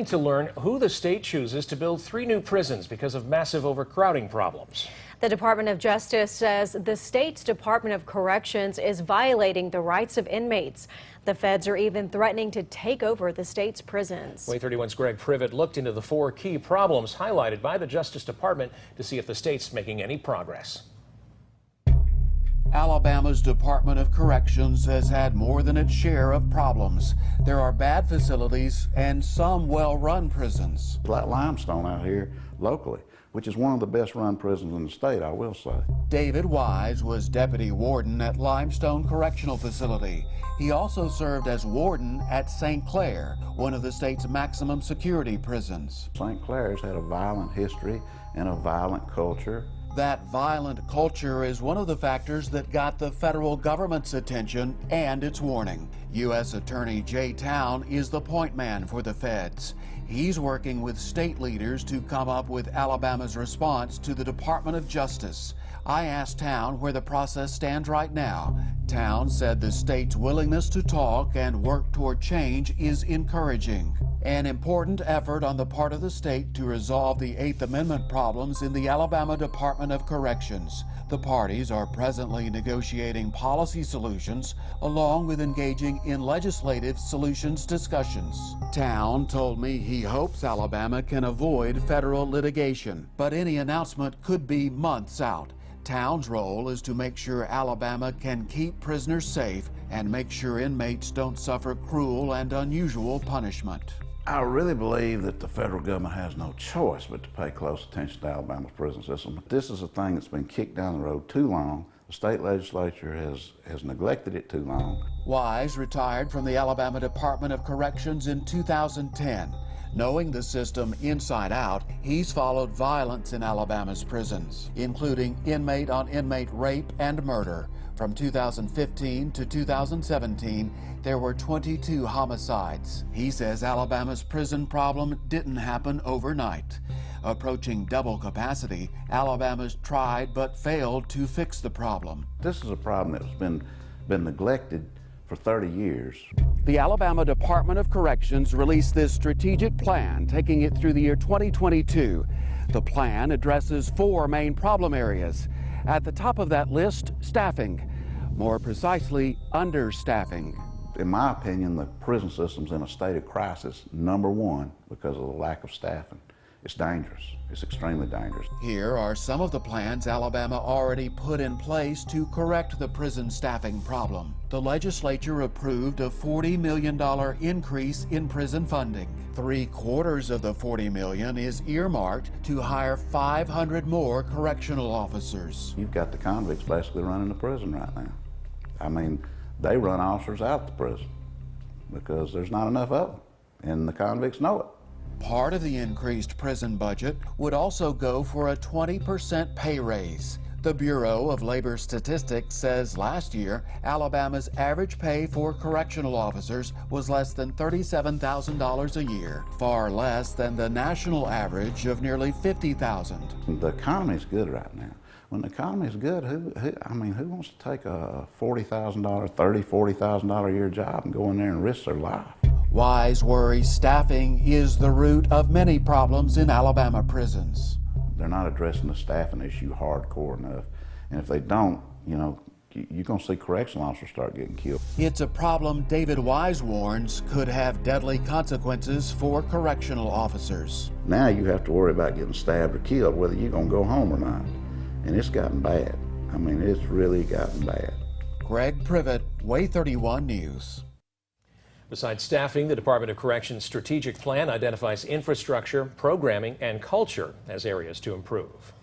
To learn who the state chooses to build 3 new prisons because of massive overcrowding problems. The Department of Justice says the state's Department of Corrections is violating the rights of inmates. The feds are even threatening to take over the state's prisons. WAAY 31's Greg Privett looked into the 4 key problems highlighted by the Justice Department to see if the state's making any progress. Alabama's Department of Corrections has had more than its share of problems. There are bad facilities and some well-run prisons. Like Limestone out here locally, which is one of the best run prisons in the state, I will say. David Wise was deputy warden at Limestone Correctional Facility. He also served as warden at St. Clair, one of the state's maximum security prisons. St. Clair's had a violent history and a violent culture. That violent culture is one of the factors that got the federal government's attention and its warning. U.S. Attorney Jay Town is the point man for the feds. He's working with state leaders to come up with Alabama's response to the Department of Justice. I asked Town where the process stands right now. Town said the state's willingness to talk and work toward change is encouraging. An important effort on the part of the state to resolve the Eighth Amendment problems in the Alabama Department of Corrections. The parties are presently negotiating policy solutions along with engaging in legislative solutions discussions. Town told me he hopes Alabama can avoid federal litigation, but any announcement could be months out. Town's role is to make sure Alabama can keep prisoners safe and make sure inmates don't suffer cruel and unusual punishment. I really believe that the federal government has no choice but to pay close attention to Alabama's prison system. This is a thing that's been kicked down the road too long. The state legislature has neglected it too long. Wise retired from the Alabama Department of Corrections in 2010. Knowing the system inside out, he's followed violence in Alabama's prisons, including inmate-on-inmate rape and murder. From 2015 to 2017, there were 22 homicides. He says Alabama's prison problem didn't happen overnight. Approaching double capacity, Alabama's tried but failed to fix the problem. This is a problem that's been neglected for 30 years. The Alabama Department of Corrections released this strategic plan, taking it through the year 2022. The plan addresses 4 main problem areas. At the top of that list, staffing. More precisely, understaffing. In my opinion, the prison system's in a state of crisis, #1, because of the lack of staffing. It's dangerous. It's extremely dangerous. Here are some of the plans Alabama already put in place to correct the prison staffing problem. The legislature approved a $40 million increase in prison funding. 3/4 of the $40 million is earmarked to hire 500 more correctional officers. You've got the convicts basically running the prison right now. I mean, they run officers out the prison because there's not enough of them, and the convicts know it. Part of the increased prison budget would also go for a 20% pay raise. The Bureau of Labor Statistics says last year, Alabama's average pay for correctional officers was less than $37,000 a year, far less than the national average of nearly $50,000. The economy's good right now. When the economy's good, who wants to take a $40,000, $40,000 a year job and go in there and risk their life? Wise worries staffing is the root of many problems in Alabama prisons. They're not addressing the staffing issue hardcore enough. And if they don't, you're going to see correctional officers start getting killed. It's a problem David Wise warns could have deadly consequences for correctional officers. Now you have to worry about getting stabbed or killed, whether you're going to go home or not. And it's gotten bad. I mean, it's really gotten bad. Greg Privett, WAAY 31 News. Besides staffing, the Department of Corrections strategic plan identifies infrastructure, programming, and culture as areas to improve.